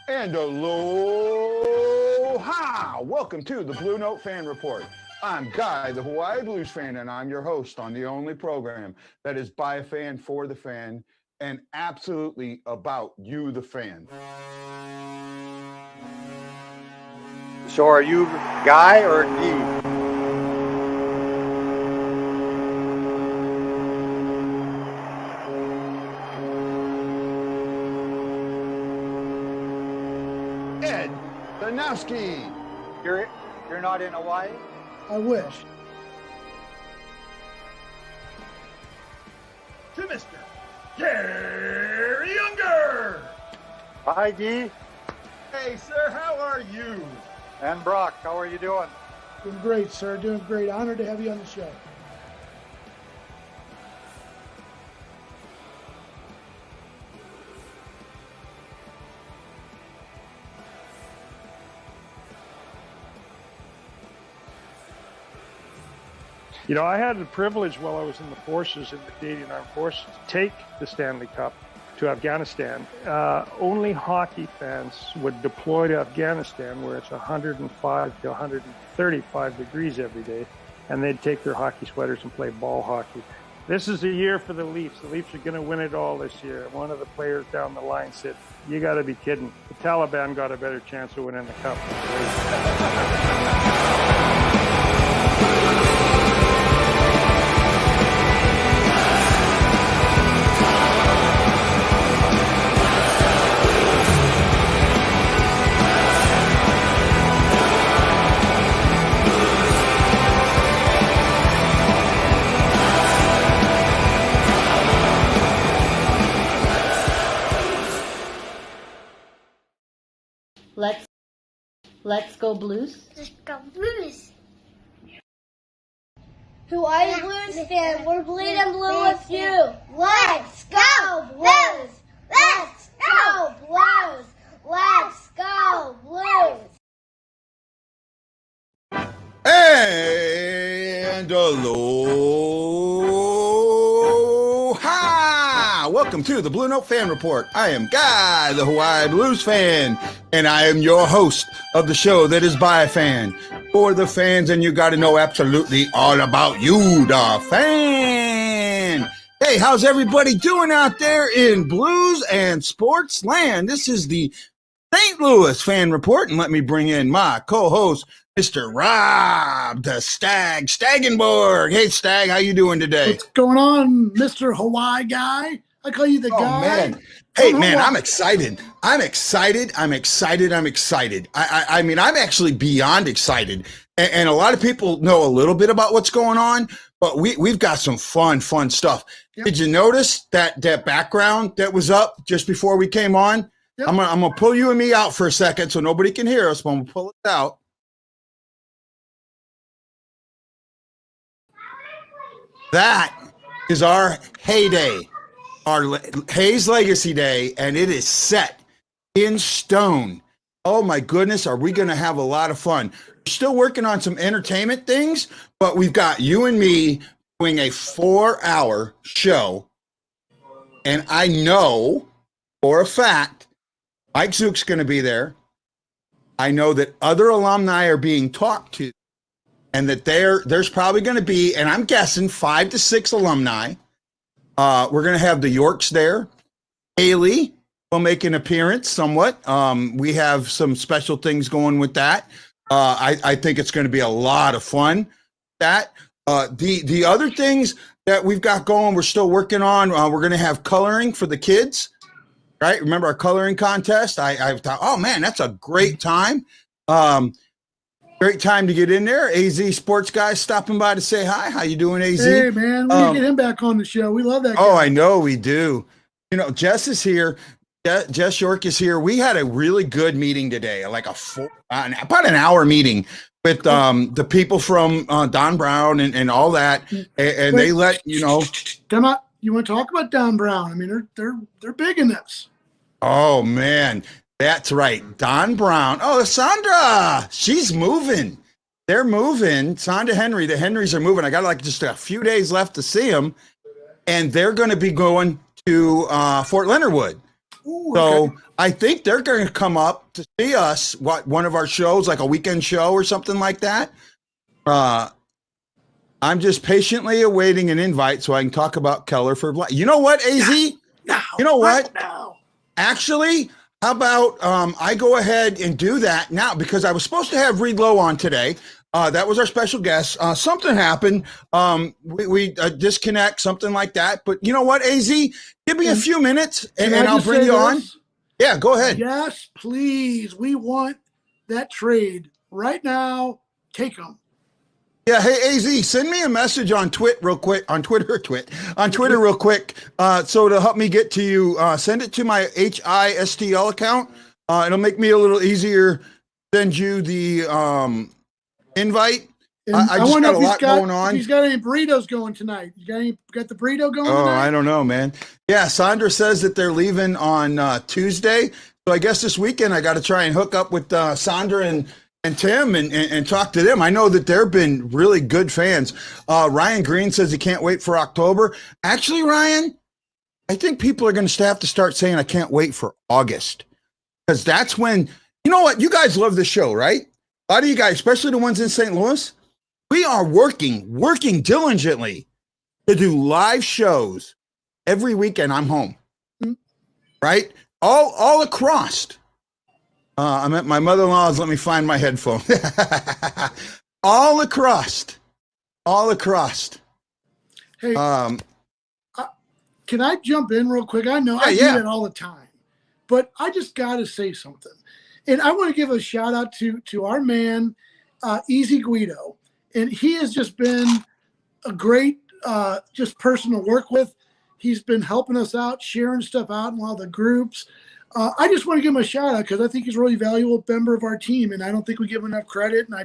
And aloha! Welcome to the Blue Note Fan Report. I'm Guy, the Hawaii Blues fan, and I'm your host on the only program that is by a fan, for the fan, and absolutely about you, the fan. So are you Guy or Guy? Ed Danowski. You're not in Hawaii? I wish. To Mr. Gary Younger. Hi, Guy. Hey, sir, how are you? And Brock, how are you doing? Doing great, sir. Doing great. Honored to have you on the show. You know, I had the privilege while I was in the forces, in the Canadian Armed Forces, to take the Stanley Cup to Afghanistan. Only hockey fans would deploy to Afghanistan where it's 105 to 135 degrees every day, and they'd take their hockey sweaters and play ball hockey. This is the year for the Leafs. The Leafs are going to win it all this year. One of the players down the line said, "You got to be kidding. The Taliban got a better chance of winning the cup." Let's go Blues. Let's go Blues. Hawaii Blues fan, we're bleeding blue with you. Let's go Blues. Let's go Blues. Let's go Blues. And aloha! Welcome to the Blue Note Fan Report. I am Guy, the Hawaii Blues fan, and I am your host of the show that is by a fan, for the fans, and you got to know absolutely all about you, the fan. Hey, how's everybody doing out there in blues and sports land? This is the St. Louis Fan Report, and let me bring in my co-host, Mr. Rob, the Stagg, Staggenborg. Hey, Stagg, how you doing today? What's going on, Mr. Hawaii guy? I call you the guy. Man. Hey, man, I'm excited. I mean, I'm actually beyond excited. And a lot of people know a little bit about what's going on, but we've got some fun stuff. Yep. Did you notice that background that was up just before we came on? Yep. I'm gonna pull you and me out for a second so nobody can hear us, but I'm gonna pull it out. That is our heyday, our Hayes Legacy Day, and it is set in stone. Oh my goodness, are we going to have a lot of fun? We're still working on some entertainment things, but we've got you and me doing a 4-hour show, and I know for a fact Mike Zook's going to be there. I know that other alumni are being talked to, and that there's probably going to be, and I'm guessing 5 to 6 alumni. We're going to have the Yorks there. Haley will make an appearance somewhat. We have some special things going with that. I think it's going to be a lot of fun. The other things that we've got going, we're still working on. We're going to have coloring for the kids, right? Remember our coloring contest? I thought, oh man, that's a great time. Great time to get in there. AZ Sports Guy stopping by to say hi. How you doing, AZ? Hey, man. We need to get him back on the show. We love that guy. Oh, I know we do. You know, Jess is here. Jess York is here. We had a really good meeting today, like about an hour meeting with the people from Don Brown and all that. And they let, you know. Come on. You want to talk about Don Brown? I mean, they're big in this. Oh, man. That's right. Don Brown. Oh, Sandra. She's moving. They're moving. Sandra Henry. The Henrys are moving. I got like just a few days left to see them. And they're going to be going to Fort Leonard Wood. Ooh, So okay. I think they're going to come up to see us, one of our shows, like a weekend show or something like that. I'm just patiently awaiting an invite so I can talk about Keller for Black. You know what, AZ? Now, You know what? Now. Actually, how about I go ahead and do that now, because I was supposed to have Reed Lowe on today. That was our special guest. Something happened. We disconnect, something like that. But you know what, AZ? Give me a few minutes and Can I I'll just bring say you on. this? Yeah, go ahead. Yes, please. We want that trade right now. Take them. Yeah, hey AZ, send me a message on Twitter real quick. On Twitter real quick. So to help me get to you, send it to my HISTL account. It'll make me a little easier. Send you the invite. And I just wonder got a if he's lot got, going on. If he's got any burritos going tonight. You got the burrito going Oh, tonight? I don't know, man. Yeah, Sandra says that they're leaving on Tuesday. So I guess this weekend I got to try and hook up with Sandra and Tim and talk to them. I know that they've been really good fans. Ryan Green says he can't wait for October. Actually, Ryan, I think people are going to have to start saying I can't wait for August, because that's when, you know what, you guys love this show, right? A lot of you guys, especially the ones in St. Louis, we are working diligently to do live shows every weekend. I'm home, right? All across. I'm at my mother-in-law's. Let me find my headphone. all across. Hey, can I jump in real quick? I know I do that all the time, but I just got to say something. And I want to give a shout out to our man, Easy Guido. And he has just been a great just person to work with. He's been helping us out, sharing stuff out in all the groups. I just want to give him a shout out because I think he's a really valuable member of our team, and I don't think we give him enough credit. And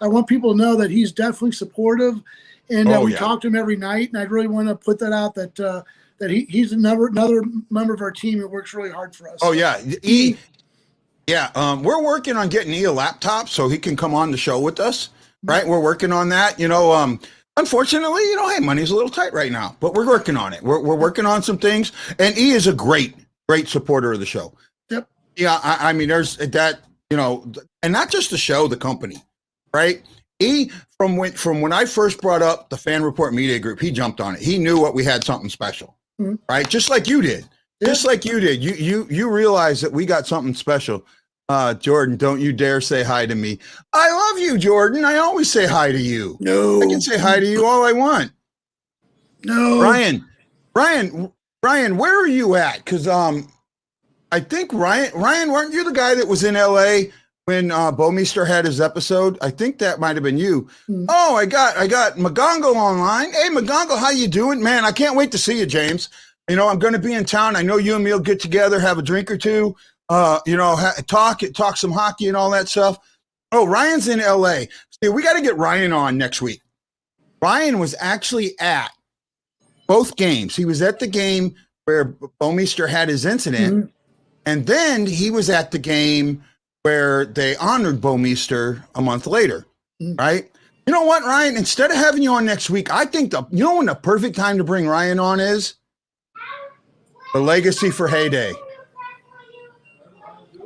I want people to know that he's definitely supportive, and we talk to him every night. And I really want to put that out that he's another member of our team that works really hard for us. Oh yeah, we're working on getting E a laptop so he can come on the show with us. Right, we're working on that. You know, unfortunately, hey, money's a little tight right now, but we're working on it. We're working on some things, and E is a great supporter of the show. Yep. Yeah, I mean, there's that, and not just the show, the company, right? E, from when I first brought up the Fan Report Media Group, he jumped on it. He knew what we had something special, right? Just like you did. Yeah. Just like you did. You realized that we got something special. Jordan, don't you dare say hi to me. I love you, Jordan. I always say hi to you. No. I can say hi to you all I want. No. Ryan, where are you at? Because I think Ryan, weren't you the guy that was in LA when Bomeister had his episode? I think that might have been you. Oh, I got McGongle online. Hey, McGongle, how you doing? Man, I can't wait to see you, James. I'm going to be in town. I know you and me will get together, have a drink or two. Talk some hockey and all that stuff. Oh, Ryan's in LA. See, we got to get Ryan on next week. Ryan was actually at both games. He was at the game where Bomeister had his incident, and then he was at the game where they honored Bomeister a month later, right? You know what, Ryan? Instead of having you on next week, I think when the perfect time to bring Ryan on is the Legacy for Heyday.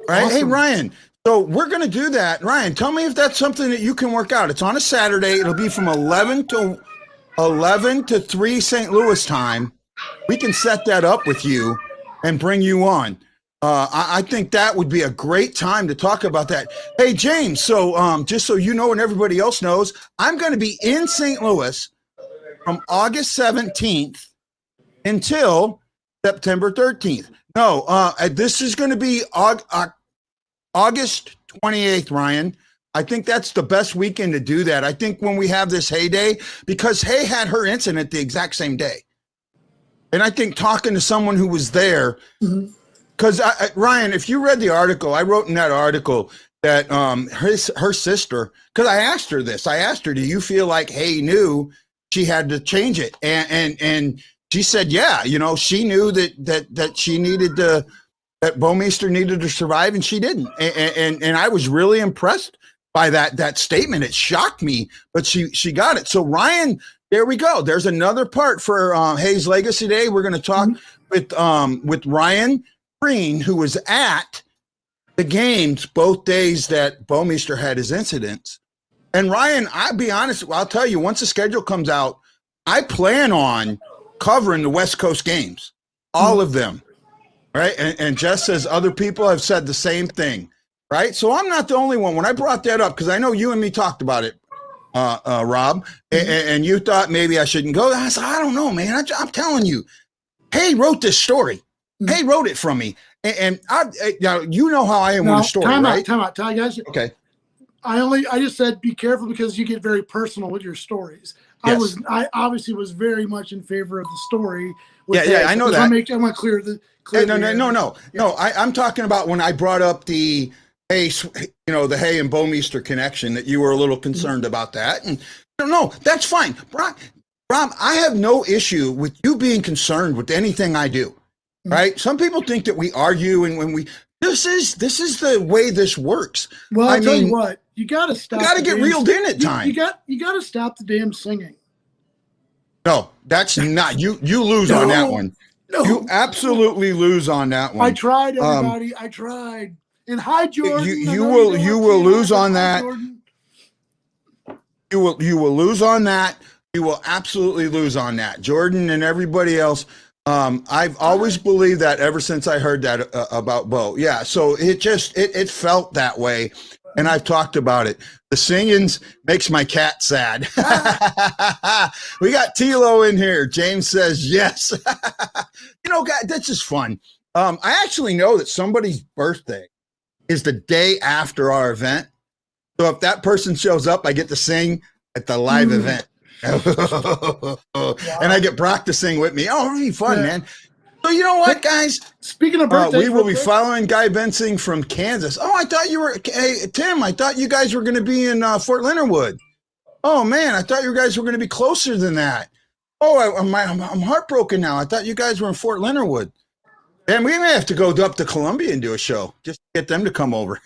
Right. Awesome. Hey, Ryan. So we're going to do that. Ryan, tell me if that's something that you can work out. It's on a Saturday. It'll be from 11 to 3 St. Louis time. We can set that up with you and bring you on. I think that would be a great time to talk about that. Hey, James. So just so you know and everybody else knows, I'm going to be in St. Louis from August 17th until September 13th. No, this is going to be August 28th, Ryan. I think that's the best weekend to do that. I think when we have this Heyday, because Hay had her incident the exact same day. And I think talking to someone who was there, because Ryan, if you read the article, I wrote in that article that her sister, because I asked her, do you feel like Hay knew she had to change it? And she said, yeah, she knew that she needed that Bomeister needed to survive, and she didn't. And I was really impressed by that statement. It shocked me, but she got it. So Ryan, there we go. There's another part for Hayes Legacy Day. We're going to talk with Ryan Green, who was at the games both days that Bowmeister had his incidents. And Ryan, I'll be honest, I'll tell you, once the schedule comes out, I plan on covering the West Coast games, all of them, right? And Jess says other people have said the same thing, right? So I'm not the only one. When I brought that up, because I know you and me talked about it, Rob, and you thought maybe I shouldn't go. I said, I don't know, man. I'm telling you, Hay wrote this story. Hay wrote it from me. And now you know how I am with a story, right? Time out, guys. Okay. I just said be careful because you get very personal with your stories. Yes. I obviously was very much in favor of the story. I know that. I want to clear the. No. I'm talking about when I brought up the Hay, the Hay and Bowmeister connection, that you were a little concerned about that, and no, that's fine, Rob. I have no issue with you being concerned with anything I do. Right? Some people think that we argue, and when we this is the way this works. Well, I tell you what, you got to stop. You got to get reeled in at times. You got to stop the damn singing. No, that's not you. You lose on that one. No, you absolutely lose on that one. I tried, everybody. I tried. And hi, Jordan. You will lose on that. You will lose on that. You will absolutely lose on that, Jordan and everybody else. I've always believed that ever since I heard that about Bo. Yeah, so it felt that way, and I've talked about it. The singings makes my cat sad. We got Tilo in here. James says yes. Guys, that's just fun. I actually know that somebody's birthday is the day after our event. So if that person shows up, I get to sing at the live event. And I get Brock to sing with me. Oh, it'll be fun, man. So you know what, guys? Speaking of birthdays, we will be following Guy Bensing from Kansas. Oh, I thought you were, hey, Tim, I thought you guys were going to be in Fort Leonard Wood. Oh, man, I thought you guys were going to be closer than that. Oh, I'm heartbroken now. I thought you guys were in Fort Leonard Wood. And we may have to go up to Columbia and do a show just to get them to come over.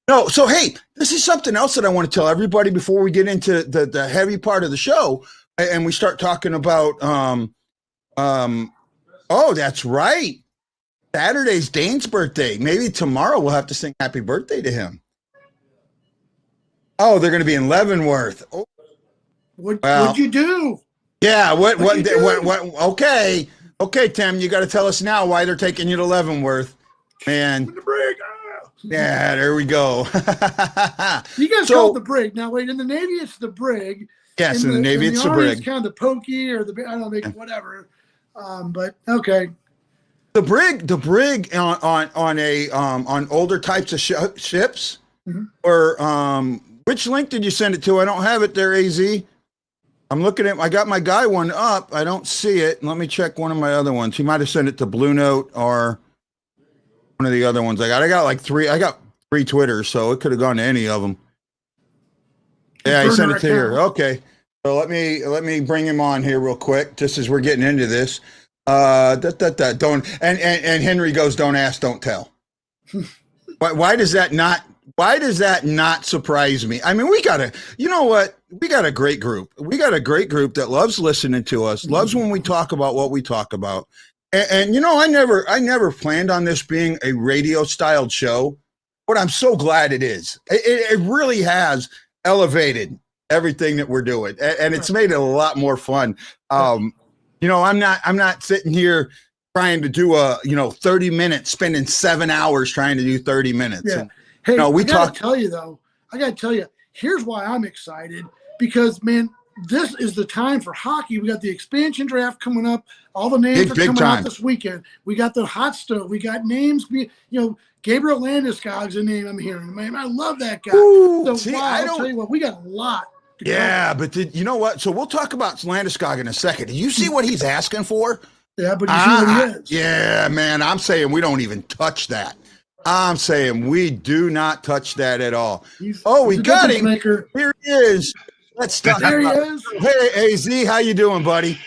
No, so hey, this is something else that I want to tell everybody before we get into the heavy part of the show and we start talking about oh, that's right. Saturday's Dane's birthday. Maybe tomorrow we'll have to sing happy birthday to him. Oh, they're going to be in Leavenworth. Oh. What'd you do? Yeah, what okay. Okay, Tim, you got to tell us now why they're taking you to Leavenworth. Man. Yeah, there we go. You guys call it the brig. Now, wait, in the Navy, it's the brig. Yes, in the Navy, it's the brig. It's kind of the pokey or the, I don't know, whatever. But okay. The brig on older types of ships, or which link did you send it to? I don't have it there, AZ. I'm looking at. I got my guy one up. I don't see it. Let me check one of my other ones. He might have sent it to Blue Note or one of the other ones I got. I got three Twitters, so it could have gone to any of them. Yeah, he sent it to here. Okay, so let me bring him on here real quick, just as we're getting into this. Don't and Henry goes, don't ask, don't tell. Why does that not surprise me? I mean, we got a great group. We got a great group that loves listening to us, loves when we talk about what we talk about. And I never planned on this being a radio styled show, but I'm so glad it is. It really has elevated everything that we're doing, and it's made it a lot more fun. I'm not sitting here trying to do 30 minutes, spending 7 hours trying to do 30 minutes. Yeah. And, hey, I gotta tell you, here's why I'm excited, because man, this is the time for hockey. We got the expansion draft coming up. All the names are coming out this weekend. We got the hot stove. We got names. Gabriel Landeskog's a name I'm hearing. Man, I love that guy. Ooh, I'll tell you what, we got a lot. Yeah, but you know what? So we'll talk about Landeskog in a second. Do you see what he's asking for? Yeah, but you see what he is. Yeah, man, I'm saying we don't even touch that. I'm saying we do not touch that at all. We got him. Here he is. Let's talk. There he is. Hey, AZ, how you doing, buddy?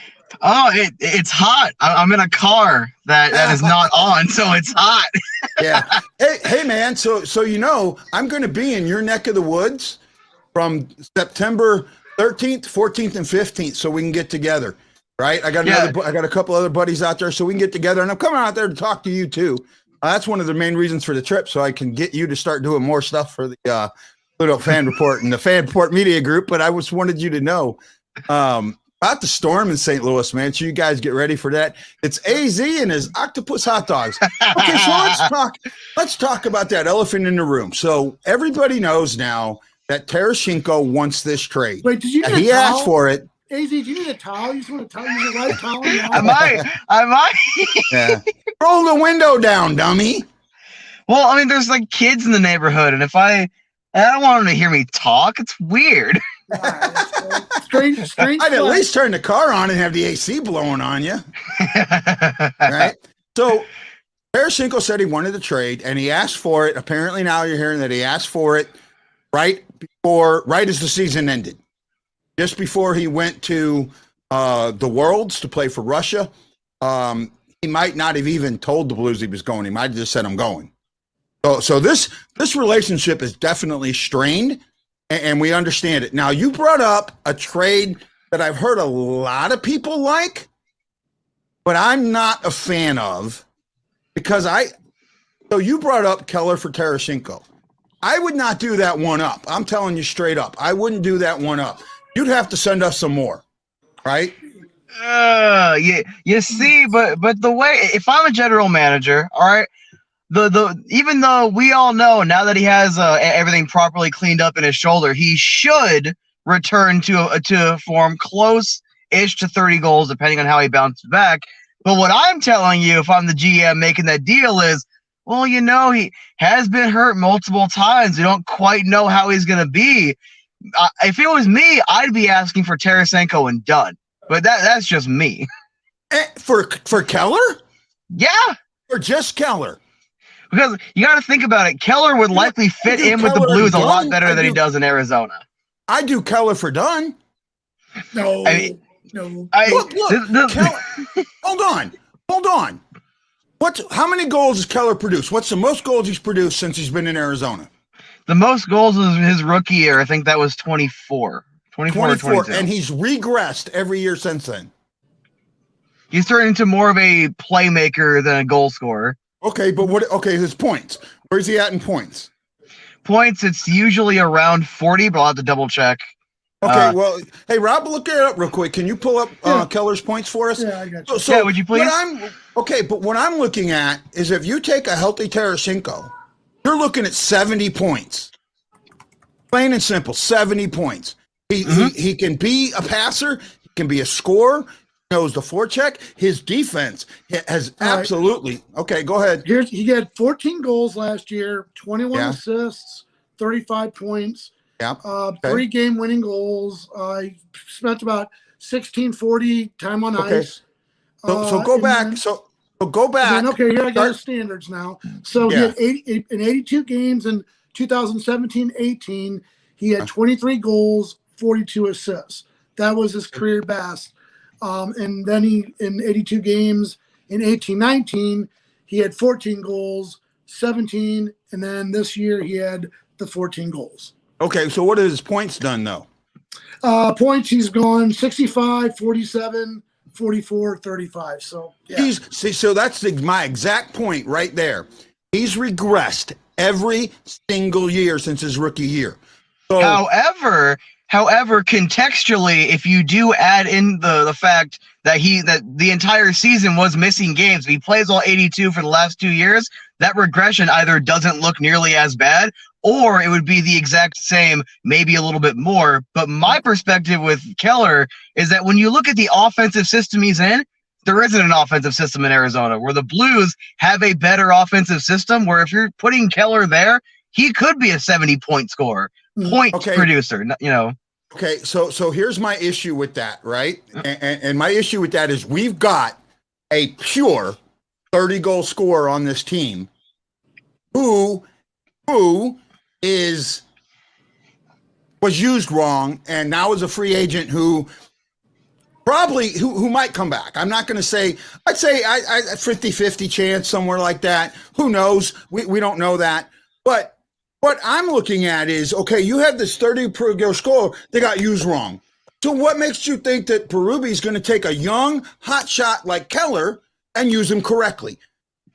Oh, it's hot. I'm in a car that is not on, so it's hot. Yeah. Hey, man. So I'm going to be in your neck of the woods from September 13th, 14th, and 15th, so we can get together. right? I got I got a couple other buddies out there, so we can get together. And I'm coming out there to talk to you too. That's one of the main reasons for the trip, so I can get you to start doing more stuff for the Little Fan Report and the Fan Report Media Group. But I just wanted you to know about the storm in St. Louis, man. So you guys get ready for that. It's AZ and his octopus hot dogs. Okay, so let's talk about that elephant in the room. So everybody knows now that Tarasenko wants this trade. Wait, did you get he asked for it. AZ, do you need a towel? You just want a towel? You need a white towel? I might. Yeah. Roll the window down, dummy. Well, I mean, there's like kids in the neighborhood, and I don't want them to hear me talk. It's weird. Strange. I'd at least turn the car on and have the AC blowing on you. Right? So Tarasenko said he wanted to trade, and he asked for it. Apparently now you're hearing that he asked for it right as the season ended. Just before he went to the Worlds to play for Russia. He might not have even told the Blues he was going. He might have just said, I'm going. So this relationship is definitely strained, and we understand it. Now, you brought up a trade that I've heard a lot of people like, but I'm not a fan of because so you brought up Keller for Tarasenko. I would not do that one up. I'm telling you straight up. I wouldn't do that one up. You'd have to send us some more, right? You see, but the way, if I'm a general manager, all right, even though we all know now that he has everything properly cleaned up in his shoulder, he should return to form close-ish to 30 goals, depending on how he bounces back. But what I'm telling you, if I'm the GM making that deal, is, well, he has been hurt multiple times. We don't quite know how he's going to be. If it was me, I'd be asking for Tarasenko and done. But that's just me. For Keller? Yeah. Or just Keller? Because you got to think about it. Keller would likely fit in with the Blues a lot better than he does in Arizona. I do Keller for Dunn. No. Look, Keller, hold on. How many goals has Keller produced? What's the most goals he's produced since he's been in Arizona? The most goals was his rookie year. I think that was 24. 24 or 22. And he's regressed every year since then. He's turned into more of a playmaker than a goal scorer. Okay, but his points. Where's he at in points? Points, it's usually around 40, but I'll have to double check. Okay, well, hey, Rob, look it up real quick. Can you pull up Keller's points for us? Yeah, I got you. So would you please? But what I'm looking at is if you take a healthy Tarasenko, you're looking at 70 points. Plain and simple, 70 points. He can be a passer. He can be a scorer. He knows the forecheck. His defense has absolutely. Right. Okay, go ahead. He had 14 goals last year, 21 assists, 35 points. Yeah. 3 game-winning goals. He spent about 1640 time on ice. So go back. So go back. Then, here I got his standards now. So he had 82 games in 2017-18. He had 23 goals, 42 assists. That was his career best. And then in 82 games in 18-19, he had 14 goals, 17, and then this year he had the 14 goals. Okay, so what has his points done, though? Points, he's gone 65, 47, 44, 35. So, yeah. So that's my exact point right there. He's regressed every single year since his rookie year. So, However, contextually, if you do add in the fact that the entire season was missing games, if he plays all 82 for the last 2 years, that regression either doesn't look nearly as bad, or it would be the exact same, maybe a little bit more. But my perspective with Keller is that when you look at the offensive system he's in, there isn't an offensive system in Arizona, where the Blues have a better offensive system, where if you're putting Keller there, he could be a 70-point scorer, producer, Okay, so here's my issue with that, right? And my issue with that is we've got a pure 30-goal scorer on this team who was used wrong and now is a free agent who might come back. I'm not going to say, I'd say I 50-50 chance, somewhere like that. Who knows? We don't know that. But what I'm looking at is, okay, you have this 30-goal scorer, they got used wrong. So what makes you think that Berube going to take a young hot shot like Keller and use him correctly?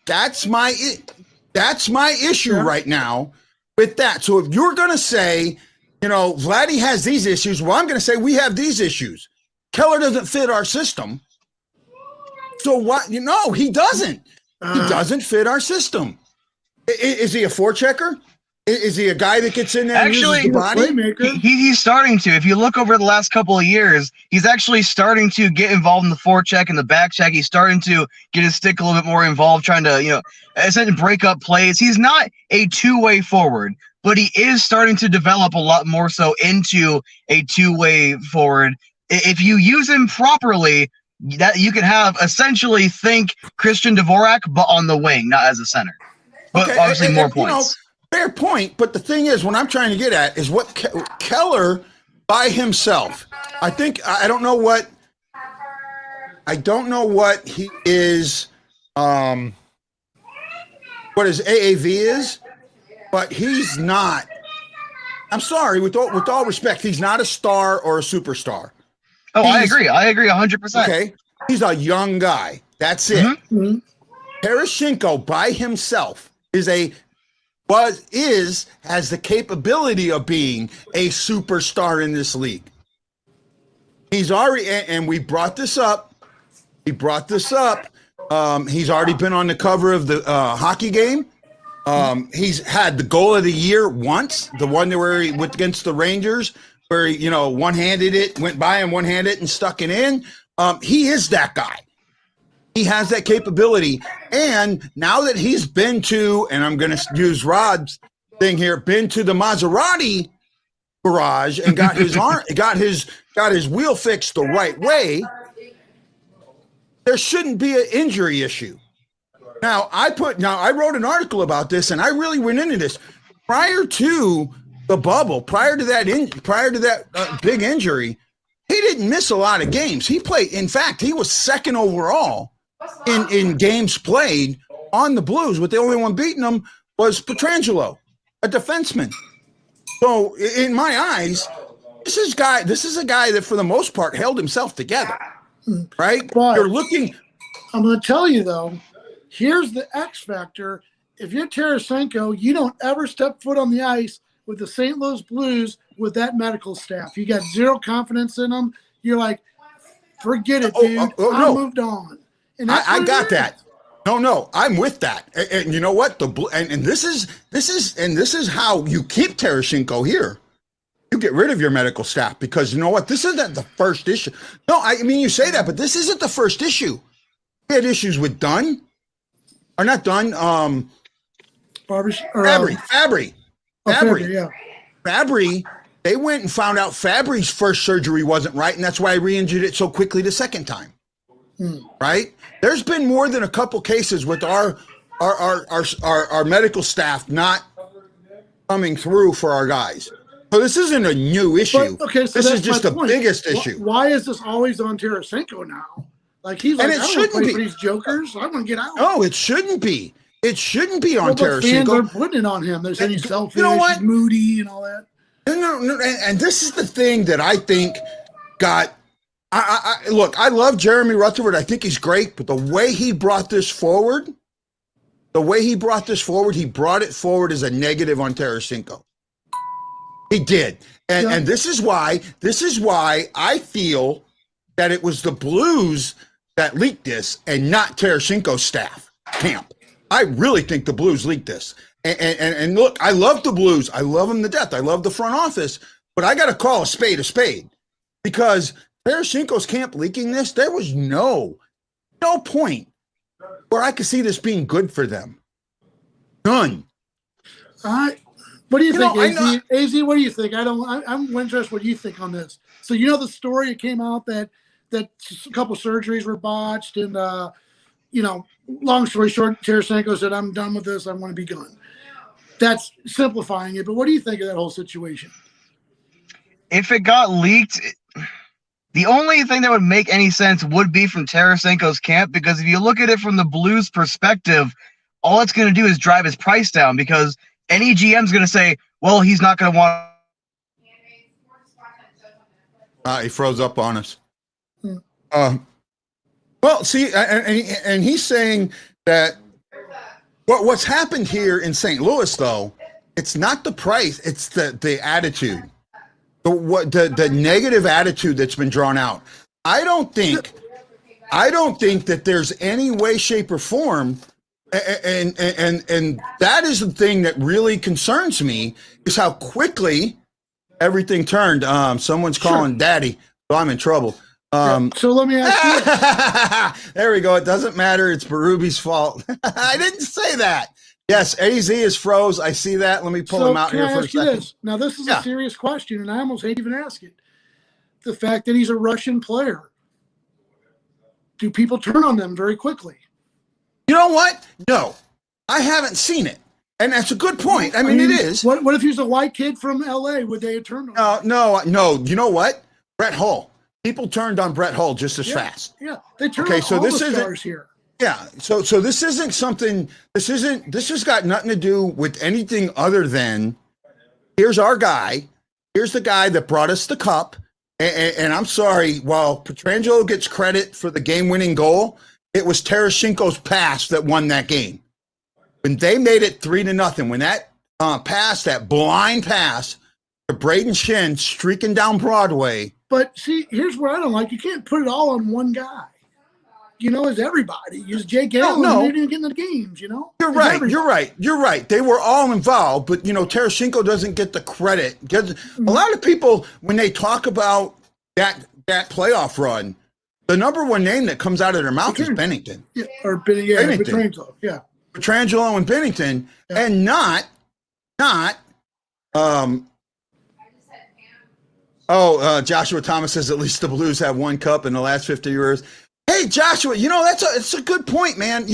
That's my issue right now with that. So if you're going to say, Vladdy has these issues, well, I'm going to say we have these issues. Keller doesn't fit our system. So what? He doesn't. He doesn't fit our system. Is he a forechecker? Is he a guy that gets in there and uses the body? He's starting to. If you look over the last couple of years, he's actually starting to get involved in the forecheck and the back check. He's starting to get his stick a little bit more involved, trying to, essentially break up plays. He's not a two-way forward, but he is starting to develop a lot more so into a two-way forward. If you use him properly, that you can have essentially think Christian Dvorak, but on the wing, not as a center. But obviously more points. Fair point, but the thing is, what I'm trying to get at is what Keller by himself. I don't know what he is. What his AAV is, but he's not. I'm sorry, with all respect, he's not a star or a superstar. Oh, I agree 100%. Okay, he's a young guy. That's it. Mm-hmm. Tarasenko by himself has the capability of being a superstar in this league. He's already, and we brought this up. He's already been on the cover of the hockey game. He's had the goal of the year once, the one where he went against the Rangers, where he, one-handed it, went by him one-handed and stuck it in. He is that guy. He has that capability. And now that he's been to, and I'm going to use Rod's thing here, been to the Maserati garage and got his got his wheel fixed the right way, there shouldn't be an injury issue. Now I wrote an article about this, and I really went into this prior to the bubble, prior to that big injury. He didn't miss a lot of games. He played. In fact, he was second overall in games played on the Blues, with the only one beating them was Pietrangelo, a defenseman. So in my eyes, this is a guy that for the most part held himself together, right? But you're looking. I'm going to tell you though, here's the X factor. If you're Tarasenko, you don't ever step foot on the ice with the St. Louis Blues with that medical staff. You got zero confidence in them. You're like, forget it, dude. I moved on. And I got that. No, I'm with that. And you know what? And this is how you keep Tarasenko here. You get rid of your medical staff, because you know what? This isn't the first issue. No, I mean, you say that, but this isn't the first issue. We had issues with Fabry. Fabry. They went and found out Fabry's first surgery wasn't right, and that's why he re-injured it so quickly the second time. Right? There's been more than a couple cases with our medical staff not coming through for our guys. So this isn't a new issue. But, okay, so this is just the biggest issue. Why is this always on Tarasenko now? Like, he's like, I don't want to play for these jokers. I want to get out. No, it shouldn't be. It shouldn't be on Tarasenko. Fans are putting it on him. They're saying he's selfish, he's moody, and all that. No, and this is the thing that I think got. Look, I love Jeremy Rutherford. I think he's great, but the way he brought this forward, he brought it forward as a negative on Tarasenko. He did, and this is why I feel that it was the Blues that leaked this and not Tarasenko's staff camp. I really think the Blues leaked this. And look, I love the Blues. I love them to death. I love the front office, but I got to call a spade, because Tarasenko's camp leaking this, there was no point where I could see this being good for them. None. What do you think, AZ? AZ, what do you think? I'm interested what you think on this. So you know the story, it came out that a couple surgeries were botched, and long story short, Tarasenko said, I'm done with this, I want to be gone. That's simplifying it, but what do you think of that whole situation? If it got leaked, the only thing that would make any sense would be from Tarasenko's camp, because if you look at it from the Blues' perspective, all it's going to do is drive his price down, because any GM's going to say, well, he's not going to want. He froze up on us. Hmm. Well, see, and he's saying that what's happened here in St. Louis, though, it's not the price, it's the attitude, the negative attitude that's been drawn out. I don't think that there's any way, shape, or form, and that is the thing that really concerns me, is how quickly everything turned. Someone's calling Daddy, so I'm in trouble. So let me ask you. There we go. It doesn't matter. It's Berube fault. I didn't say that. Yes, AZ is froze. I see that. Let me pull him out here for a second. This? Now, this is a serious question, and I almost hate to even ask it. The fact that he's a Russian player, do people turn on them very quickly? You know what? No, I haven't seen it. And that's a good point. I mean, it is. What if he's a white kid from L.A.? Would they have turned on him? No. You know what? Brett Hull. People turned on Brett Hull just as fast. Yeah, they turned on all the stars here. Yeah, so this isn't something. This has got nothing to do with anything other than here's our guy. Here's the guy that brought us the cup. And I'm sorry, while Pietrangelo gets credit for the game-winning goal, it was Tarasenko's pass that won that game. When they made it 3-0, when that pass, that blind pass to Braden Shin streaking down Broadway. But see, here's what I don't like. You can't put it all on one guy. It's everybody. It's Jake Allen. No. They didn't even get in the games, You're right. They were all involved, but, Tarasenko doesn't get the credit. A lot of people, when they talk about that playoff run, the number one name that comes out of their mouth is Bennington. Yeah, Pietrangelo. Yeah. Pietrangelo and Bennington, and not Joshua Thomas says at least the Blues have one cup in the last 50 years. Hey, Joshua, it's a good point, man.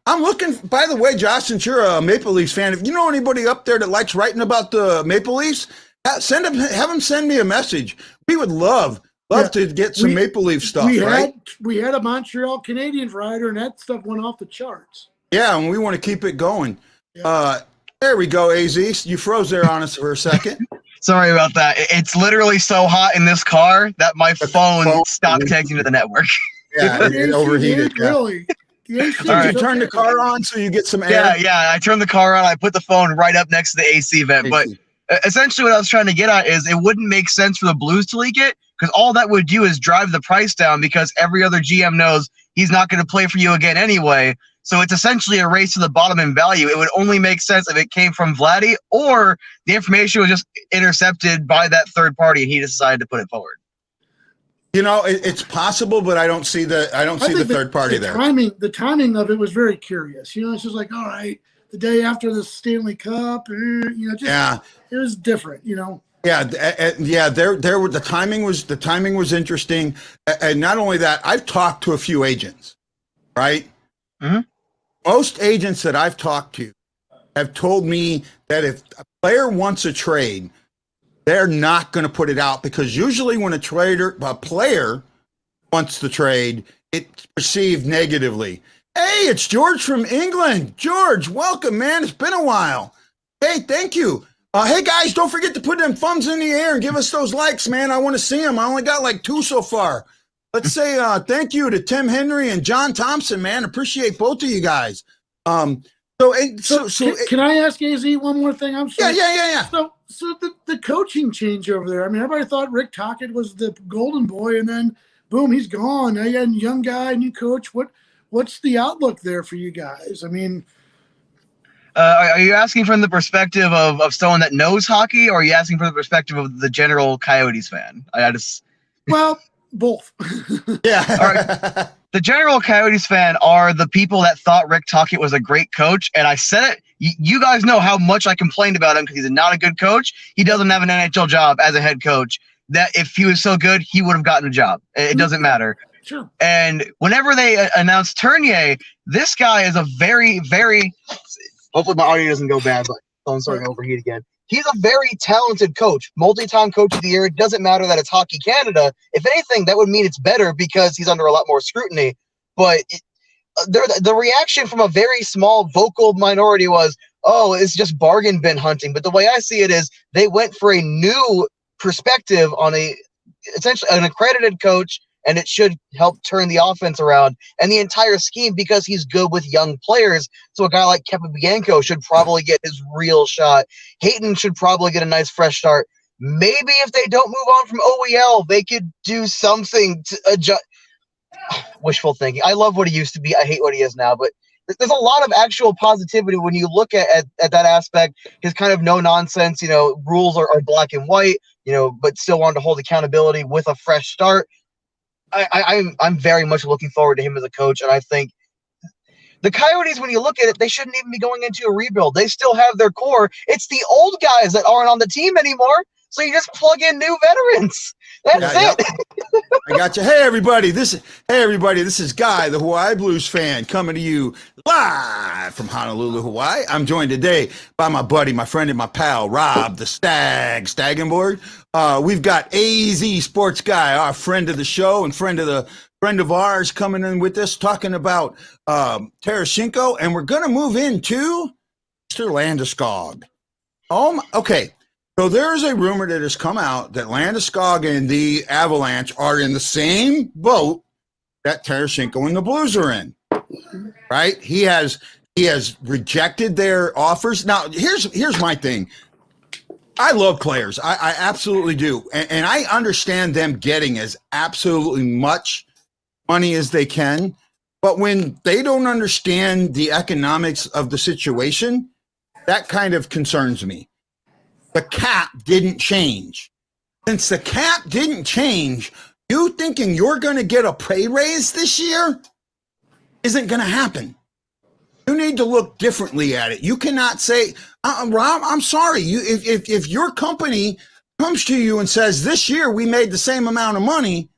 I'm looking, by the way, Josh, since you're a Maple Leafs fan, if you know anybody up there that likes writing about the Maple Leafs, have them send me a message. We would love to get some Maple Leaf stuff, right? We had a Montreal Canadiens writer, and that stuff went off the charts. Yeah, and we want to keep it going. Yeah. There we go, AZ. You froze there on us for a second. Sorry about that. It's literally so hot in this car that my phone stopped connecting to the network. Yeah, it overheated. Really? Did you turn the car on so you get some air? Yeah. I turned the car on. I put the phone right up next to the AC vent. But essentially what I was trying to get at is it wouldn't make sense for the Blues to leak it, because all that would do is drive the price down, because every other GM knows he's not going to play for you again anyway. So it's essentially a race to the bottom in value. It would only make sense if it came from Vladdy, or the information was just intercepted by that third party and he decided to put it forward. It's possible, but I don't see the third party there. The timing of it was very curious. It's just like, all right, the day after the Stanley Cup, it was different. Yeah, the timing was interesting, and not only that, I've talked to a few agents, right? Mm-hmm. Most agents that I've talked to have told me that if a player wants a trade, they're not going to put it out, because usually when a player wants the trade, it's perceived negatively. Hey, it's George from England. George, welcome, man. It's been a while. Hey, thank you. Hey, guys, don't forget to put them thumbs in the air and give us those likes, man. I want to see them. I only got like 2 so far. Let's say thank you to Tim Henry and John Thompson, man. Appreciate both of you guys. Can I ask AZ one more thing? I'm sorry. Yeah. So the coaching change over there. I mean, everybody thought Rick Tocchet was the golden boy, and then boom, he's gone. Now you got a young guy, new coach. What's the outlook there for you guys? I mean, are you asking from the perspective of someone that knows hockey, or are you asking from the perspective of the general Coyotes fan? Well, both. Yeah. All right. The general Coyotes fan are the people that thought Rick Tocchet was a great coach. And I said it, you guys know how much I complained about him because he's not a good coach. He doesn't have an NHL job as a head coach. That if he was so good, he would have gotten a job. It doesn't matter. Sure. And whenever they announced Tournier, this guy is a very, very, hopefully my audio doesn't go bad, but phone's starting to overheat again. He's a very talented coach, multi-time coach of the year. It doesn't matter that it's Hockey Canada. If anything, that would mean it's better because he's under a lot more scrutiny. But the reaction from a very small vocal minority was, oh, it's just bargain bin hunting. But the way I see it is they went for a new perspective on a essentially an accredited coach, and it should help turn the offense around and the entire scheme because he's good with young players. So a guy like Kevin Bianco should probably get his real shot. Hayton should probably get a nice fresh start. Maybe if they don't move on from OEL, they could do something to adjust. Wishful thinking. I love what he used to be. I hate what he is now, but there's a lot of actual positivity when you look at that aspect. His kind of no-nonsense, rules are black and white, but still wanted to hold accountability with a fresh start. I'm very much looking forward to him as a coach, and I think the Coyotes, when you look at it, they shouldn't even be going into a rebuild. They still have their core. It's the old guys that aren't on the team anymore, so you just plug in new veterans. That's it. I got you. Hey everybody, this is Guy, the Hawaii Blues fan, coming to you live from Honolulu, Hawaii. I'm joined today by my buddy, my friend, and my pal, Rob, the Stagg and board. We've got AZ Sports Guy, our friend of the show and friend of ours, coming in with us, talking about Tarasenko, and we're gonna move into Mr. Landeskog. Okay. So there's a rumor that has come out that Landeskog and the Avalanche are in the same boat that Tarasenko and the Blues are in, right? He has rejected their offers. Now, here's my thing. I love players. I absolutely do. And I understand them getting as absolutely much money as they can. But when they don't understand the economics of the situation, that kind of concerns me. The cap didn't change. Since the cap didn't change, you thinking you're going to get a pay raise this year isn't going to happen. You need to look differently at it. You cannot say, Rob, I'm sorry. If your company comes to you and says, this year we made the same amount of money,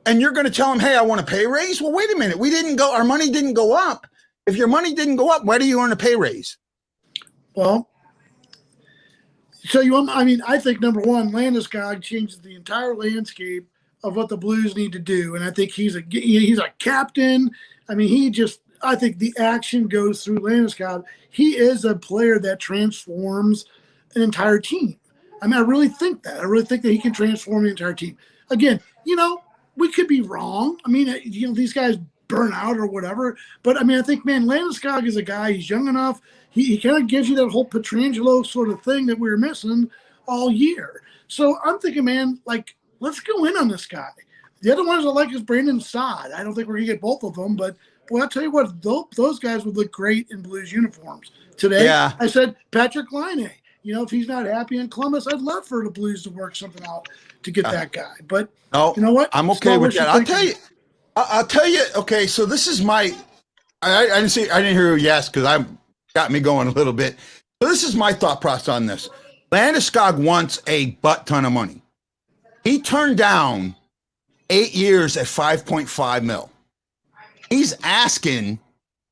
and you're going to tell them, hey, I want a pay raise? Well, wait a minute. Our money didn't go up. If your money didn't go up, why do you earn a pay raise? Well, I think number one, Landeskog changes the entire landscape of what the Blues need to do, and I think he's a captain. I think the action goes through Landeskog. He is a player that transforms an entire team. I really think that. I really think that he can transform the entire team. Again, we could be wrong. These guys burn out or whatever, but I think, Landeskog is a guy. He's young enough. He kind of gives you that whole Pietrangelo sort of thing that we were missing all year. So I'm thinking, let's go in on this guy. The other ones I like is Brandon Saad. I don't think we're going to get both of them, but boy, I'll tell you what, those guys would look great in Blues uniforms. Today, yeah. I said Patrick Laine. If he's not happy in Columbus, I'd love for the Blues to work something out to get that guy. But you know what? I'm okay with that. I'll tell you. Okay, so this is my. I didn't hear you yes because I got me going a little bit. So this is my thought process on this. Landeskog wants a butt ton of money. He turned down 8 years at $5.5 million. He's asking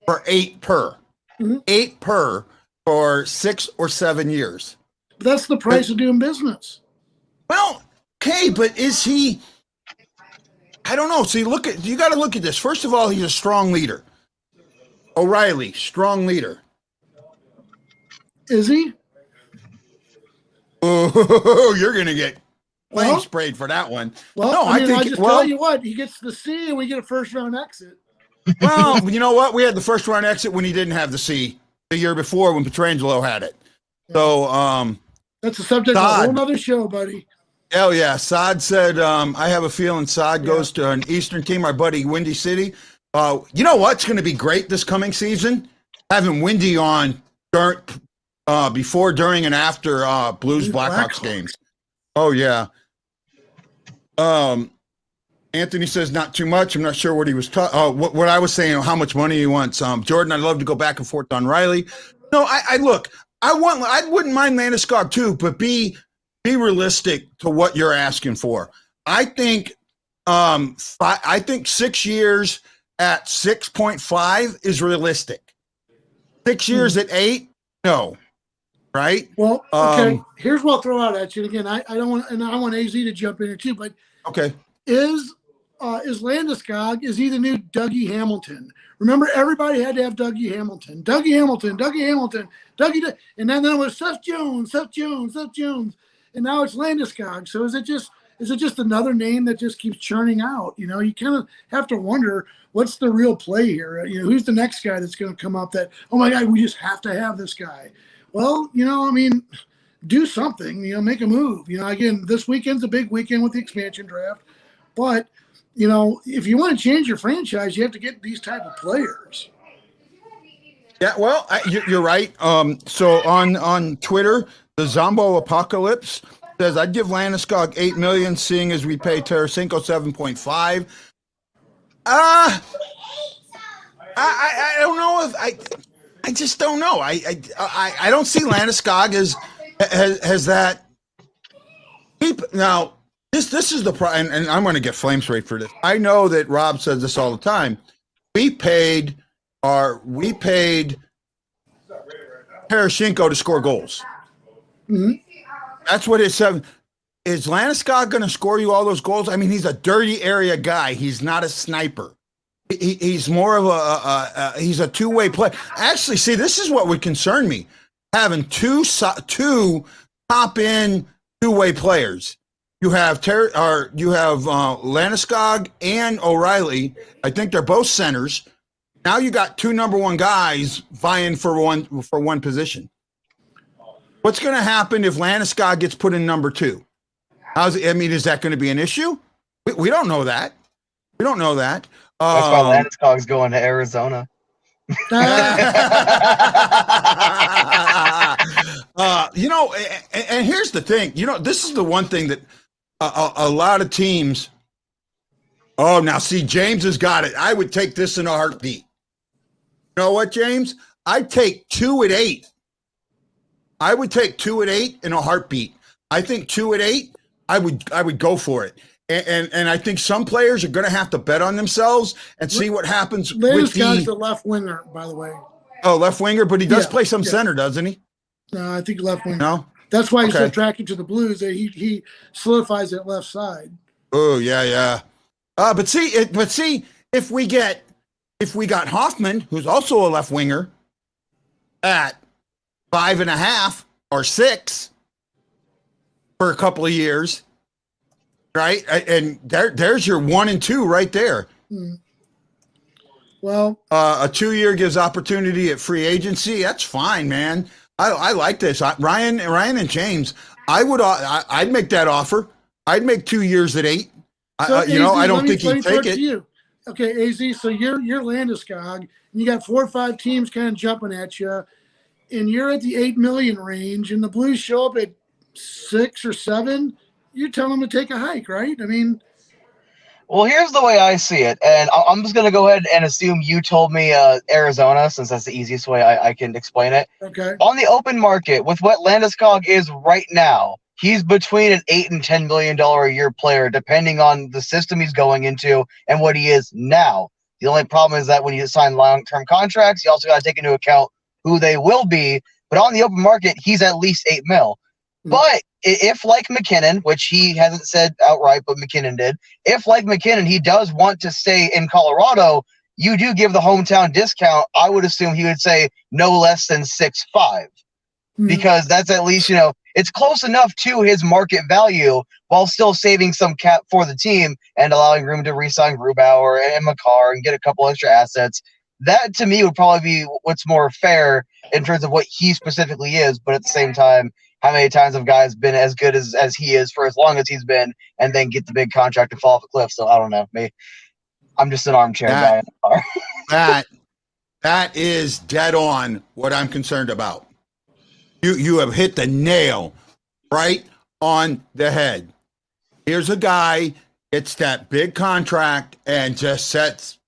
for 8 per. Mm-hmm. 8 per for 6 or 7 years. But that's the price of doing business. Well, okay, but is he? I don't know. So you got to look at this. First of all, he's a strong leader. O'Reilly, strong leader. Is he? Oh, you're going to get flame sprayed for that one. Well, no, I tell you what, he gets the C and we get a first-round exit. Well, you know what? We had the first-round exit when he didn't have the C the year before when Pietrangelo had it. So that's the subject of a whole other show, buddy. Oh, yeah. Saad said, I have a feeling Saad goes to an Eastern team, our buddy Windy City. You know what's going to be great this coming season? Having Windy on before, during, and after Blues Blackhawks games. Oh, yeah. Anthony says not too much. I'm not sure what he was talking. What I was saying, how much money he wants. Jordan, I'd love to go back and forth on Riley. No, I wouldn't mind Landeskog too, but be realistic to what you're asking for. I think 6 years at 6.5 is realistic. 6 years at 8, no. Right? Well, okay. Here's what I'll throw out at you. And again, I want AZ to jump in here too, but okay. Is Landeskog, is he the new Dougie Hamilton? Remember, everybody had to have Dougie Hamilton. Dougie Hamilton, and then there was Seth Jones, and now it's Landeskog. So is it just, is it just another name that just keeps churning out? You know, you kind of have to wonder what's the real play here. You know, who's the next guy that's going to come up that, oh my God, we just have to have this guy. Well, you know, I mean, do something, you know, make a move. You know, again, this weekend's a big weekend with the expansion draft, but you know, if you want to change your franchise, you have to get these type of players. Yeah, well, you're right. So on Twitter, the Zombo Apocalypse says, I'd give Landeskog $8 million, seeing as we pay Tarasenko 7.5. I don't know if I just don't know. I don't see Landeskog as that. Now this is the problem, and I'm going to get flame straight for this. I know that Rob says this all the time. We paid Tarasenko to score goals. Mm-hmm. That's what it said. Is Landeskog going to score you all those goals? I mean, he's a dirty area guy. He's not a sniper. He's more of he's a two-way play. Actually, see, this is what would concern me: having two top-end two-way players. You have Landeskog and O'Reilly. I think they're both centers. Now you got two number one guys vying for one position. What's going to happen if Landeskog gets put in number two? Is that going to be an issue? We don't know that. We don't know that. That's why Landeskog's going to Arizona. You know, and here's the thing. You know, this is the one thing that a lot of teams. Oh, now see, James has got it. I would take this in a heartbeat. You know what, James? I'd take 2 at 8. I would take 2 at 8 in a heartbeat. I think 2 at 8. I would go for it. And I think some players are going to have to bet on themselves and see what happens. Landeskog's the left winger, by the way. Oh, left winger, but he does play some center, doesn't he? No, I think left winger. No, that's why he's so attracted to the Blues. That he solidifies that left side. Oh yeah. But see, if we got Hoffman, who's also a left winger, at 5.5 or 6 for a couple of years, right? And there's your 1 and 2 right there. Well, a 2-year gives opportunity at free agency. That's fine, man. I like this. Ryan and James, I'd make that offer. I'd make 2 years at 8. So I don't think he'd take it. You. Okay, AZ. So you're Landeskog, and you got 4 or 5 teams kind of jumping at you, and you're at the 8 million range, and the Blues show up at 6 or 7. You tell them to take a hike, right? I mean, well, here's the way I see it, and I'm just going to go ahead and assume you told me Arizona, since that's the easiest way I can explain it. Okay. On the open market, with what Landeskog is right now, he's between an $8 and $10 million a year player, depending on the system he's going into and what he is now. The only problem is that when you sign long-term contracts, you also got to take into account who they will be. But on the open market, he's at least $8 million. But if, like McKinnon, which he hasn't said outright, but McKinnon did, if, like McKinnon, he does want to stay in Colorado, you do give the hometown discount. I would assume he would say no less than 6.5, because that's at least, it's close enough to his market value while still saving some cap for the team and allowing room to re-sign Grubauer and Makar and get a couple extra assets. That, to me, would probably be what's more fair in terms of what he specifically is, but at the same time, how many times have guys been as good as he is for as long as he's been and then get the big contract and fall off a cliff? So I don't know. I'm just an armchair guy in the car. That is dead on what I'm concerned about. You have hit the nail right on the head. Here's a guy, gets that big contract and just sets,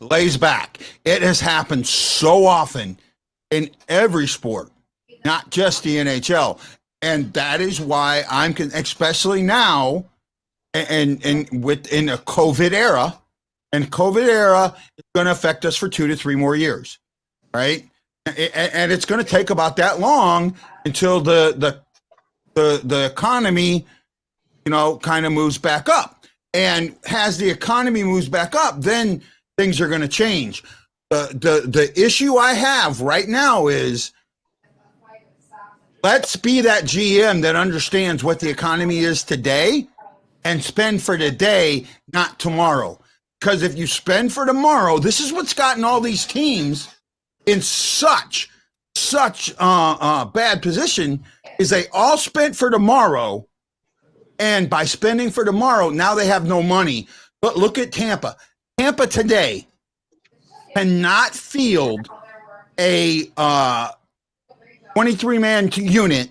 lays back. It has happened so often in every sport, not just the NHL. And that is why especially now, and within a COVID era, and COVID era is going to affect us for 2 to 3 more years, right? And it's going to take about that long until the economy, kind of moves back up. And as the economy moves back up, then things are going to change. The issue I have right now is let's be that GM that understands what the economy is today and spend for today, not tomorrow. Because if you spend for tomorrow, this is what's gotten all these teams in such bad position, is they all spent for tomorrow. And by spending for tomorrow, now they have no money. But look at Tampa. Tampa today cannot field a 23-man unit.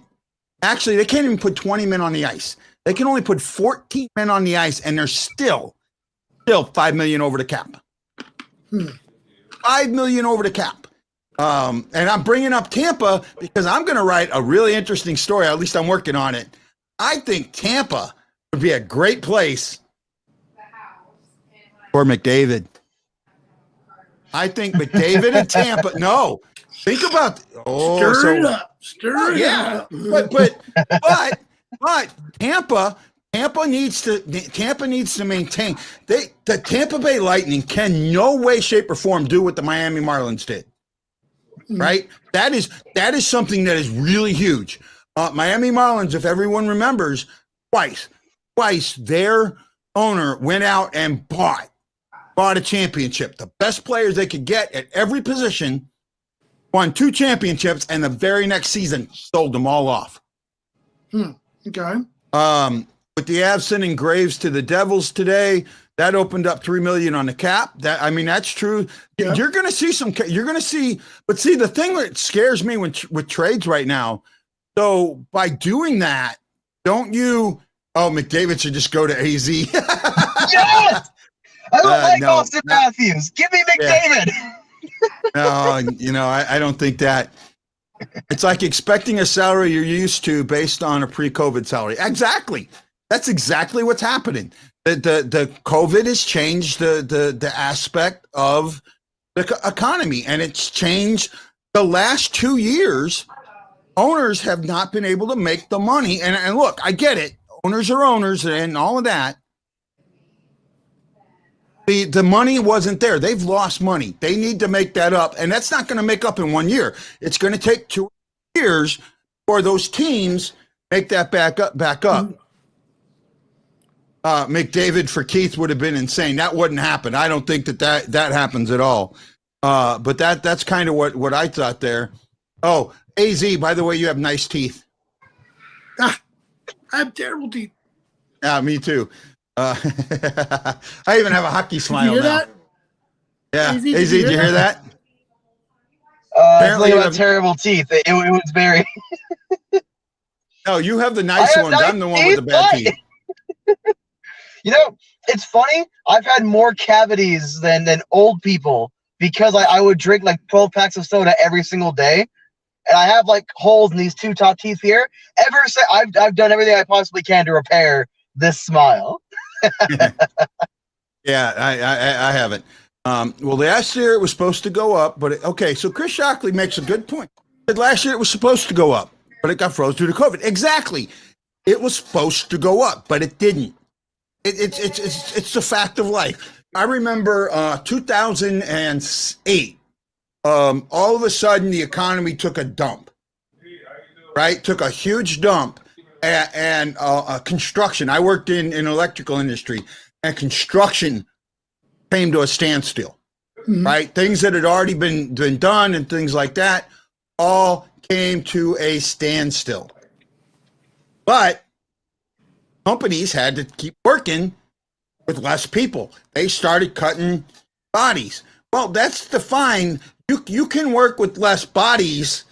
Actually, they can't even put 20 men on the ice. They can only put 14 men on the ice, and they're still $5 million over the cap. $5 million over the cap. And I'm bringing up Tampa because I'm going to write a really interesting story. At least I'm working on it. I think Tampa would be a great place for McDavid. I think McDavid and Tampa. No, think about Stir it up. But Tampa needs to maintain. The Tampa Bay Lightning can no way, shape, or form do what the Miami Marlins did. Right? That is something that is really huge. Miami Marlins, if everyone remembers, twice their owner went out and bought a championship. The best players they could get at every position, won 2 championships, and the very next season sold them all off. Okay. With the Avs sending Graves to the Devils today, that opened up $3 million on the cap. That's true. Yeah. You're going to see but see, the thing that scares me with trades right now. So by doing that, McDavid should just go to AZ. Yes! I don't like Austin Matthews. Give me McDavid. No, I don't think that. It's like expecting a salary you're used to based on a pre-COVID salary. Exactly. That's exactly what's happening. The COVID has changed the aspect of the economy, and it's changed the last 2 years. Owners have not been able to make the money. And look, I get it. Owners are owners and all of that. The money wasn't there. They've lost money. They need to make that up. And that's not going to make up in 1 year. It's going to take 2 years for those teams make that back up. McDavid for Keith would have been insane. That wouldn't happen. I don't think that happens at all. But that's kind of what I thought there. Oh, AZ, by the way, you have nice teeth. I have terrible teeth. Yeah, me too. I even have a hockey smile now. That? Yeah, AZ, did you hear that? Apparently, you have terrible teeth. It was very. No, you have the nice ones. I'm the one with the bad teeth. You know, it's funny. I've had more cavities than old people because I would drink like 12 packs of soda every single day. And I have like holes in these 2 top teeth here. Ever since I've done everything I possibly can to repair this smile. Yeah, I haven't. Well, last year it was supposed to go up, but so Chris Shockley makes a good point. Last year it was supposed to go up, but it got froze due to COVID. Exactly. It was supposed to go up, but it didn't. It's the fact of life. I remember 2008. All of a sudden, the economy took a dump, right? Took a huge dump, and construction. I worked in electrical industry, and construction came to a standstill, right? Things that had already been done and things like that all came to a standstill. But companies had to keep working with less people. They started cutting bodies. Well, that's the fine. You can work with less bodies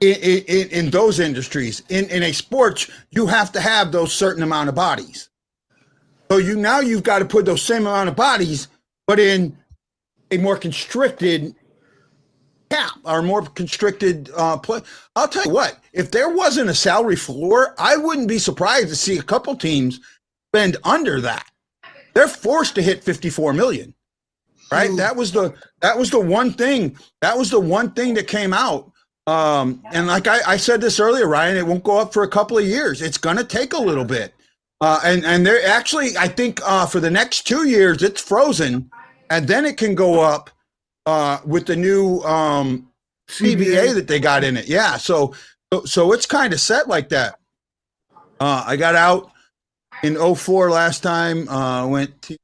in those industries. In a sports, you have to have those certain amount of bodies. So you've got to put those same amount of bodies, but in a more constricted cap or more constricted play. I'll tell you what, if there wasn't a salary floor, I wouldn't be surprised to see a couple teams spend under that. They're forced to hit 54 million. Right. That was the one thing. That was the one thing that came out. And like I said this earlier, Ryan, it won't go up for a couple of years. It's going to take a little bit. And they're actually, I think for the next 2 years, it's frozen. And then it can go up with the new CBA that they got in it. Yeah. So So it's kind of set like that. I got out in 04 last time. Went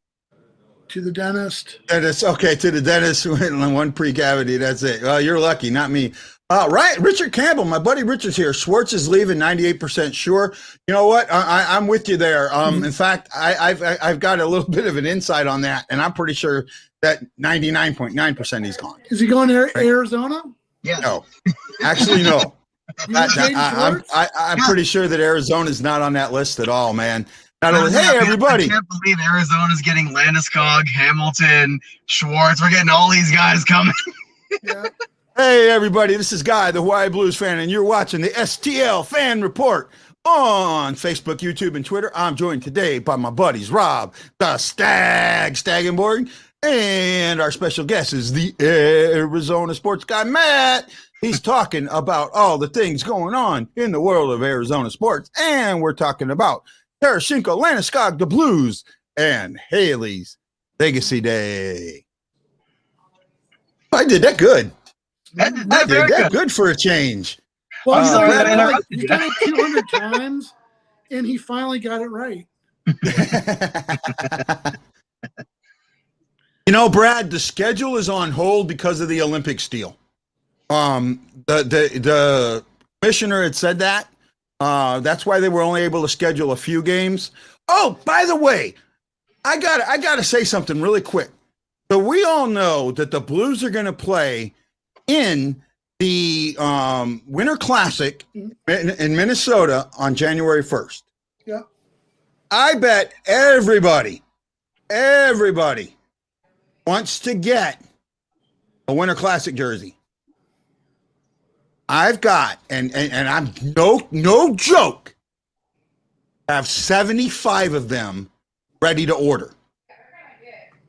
to the dentist. Dentist. Okay, to the dentist. Went on one pre-cavity. That's it. Well, you're lucky, not me. Right, Richard Campbell, my buddy Richard's here. Schwartz is leaving, 98% sure. You know what? I'm with you there. In fact, I've got a little bit of an insight on that, and I'm pretty sure that 99.9% he's gone. Is he going to Arizona? Yeah. No, actually, no. I'm pretty sure that Arizona's not on that list at all, man. Not only, hey, everybody. I can't believe Arizona's getting Landeskog, Hamilton, Schwartz. We're getting all these guys coming. Yeah. Hey, everybody, this is Guy, the Hawaii Blues fan, and you're watching the STL Fan Report on Facebook, YouTube, and Twitter. I'm joined today by my buddies, Rob, the Stagg, Staggenborg, and our special guest is the Arizona sports guy, Matt. He's talking about all the things going on in the world of Arizona sports, and we're talking about Tarasenko, Landeskog, the Blues, and Haley's Legacy Day. I did that good. I did that good for a change. Well, he's done it 200 times, and he finally got it right. You know, Brad, the schedule is on hold because of the Olympics deal. The commissioner had said that. That's why they were only able to schedule a few games. Oh, by the way, I gotta say something really quick. So we all know that the Blues are going to play in the Winter Classic in Minnesota on January 1st. Yeah. I bet everybody wants to get a Winter Classic jersey. I've got, and I'm no joke, have 75 of them ready to order.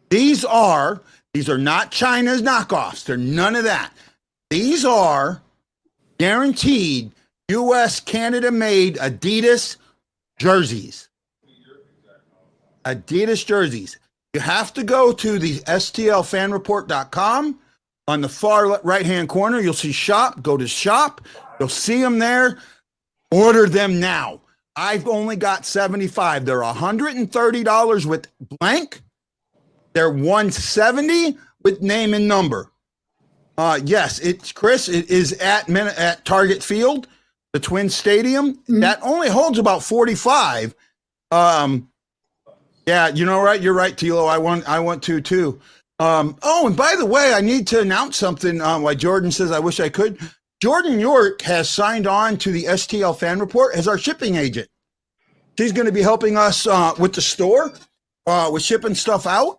These are not China's knockoffs. They're none of that. These are guaranteed U.S., Canada-made Adidas jerseys. Adidas jerseys. You have to go to the STLFanReport.com. On the far right-hand corner, you'll see shop. Go to shop. You'll see them there. Order them now. I've only got 75. They're $130 with blank. They're $170 with name and number. Yes, it's Chris. It is at Target Field, the Twin Stadium. Mm-hmm. That only holds about 45. Yeah, you know, right? You're right, Tilo. I want to too. Oh, and by the way, I need to announce something. Why Jordan says I wish I could. Jordan York has signed on to the STL Fan Report as our shipping agent. She's going to be helping us with the store, with shipping stuff out.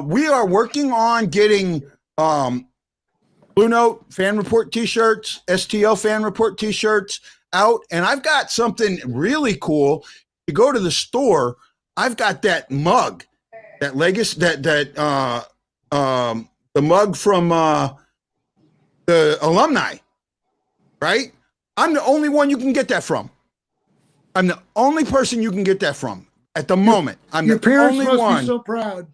We are working on getting Blue Note Fan Report t-shirts, STL Fan Report t-shirts out, and I've got something really cool. You go to the store, I've got that mug, that legacy, the mug from the alumni, right? I'm the only one you can get that from. I'm the only person you can get that from at the moment. I'm your the parents only must one. be so proud.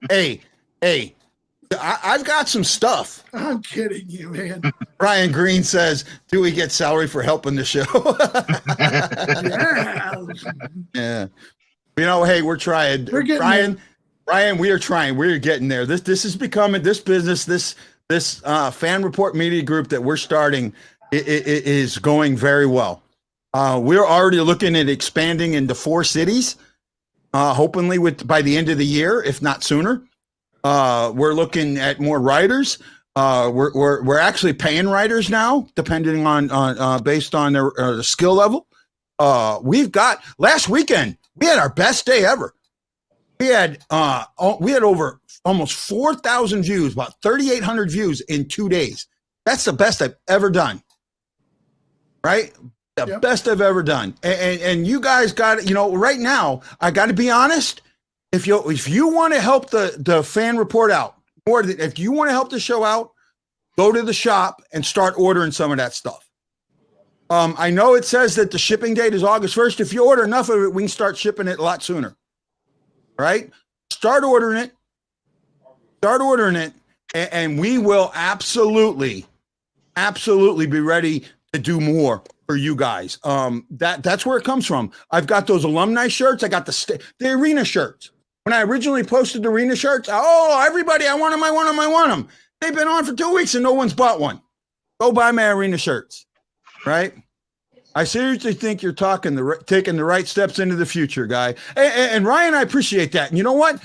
Hey, I've got some stuff. I'm kidding you, man. Brian Green says, "Do we get salary for helping the show?" Yeah. You know, hey, we're trying. We're getting Brian, we are trying. We're getting there. This is becoming this business. This Fan Report Media Group that we're starting it is going very well. We're already looking at expanding into 4 cities. Hopefully by the end of the year, if not sooner. We're looking at more writers. We're actually paying writers now, depending on based on their skill level. We've got last weekend we had our best day ever. We had over almost 4,000 views, about 3,800 views in 2 days. That's the best I've ever done. Right? The best I've ever done. And you guys got it. You know, right now, I got to be honest. If you want to help the Fan Report out, or if you want to help the show out, go to the shop and start ordering some of that stuff. I know it says that the shipping date is August 1st. If you order enough of it, we can start shipping it a lot sooner. Right? Start ordering it, and we will absolutely absolutely be ready to do more for you guys. That's where it comes from. I've got those alumni shirts. I got the arena shirts. When I originally posted the arena shirts, everybody, I want them. They've been on for 2 weeks and no one's bought one. Go buy my arena shirts, right? I seriously think you're taking the right steps into the future, guy. And Ryan, I appreciate that. And you know what?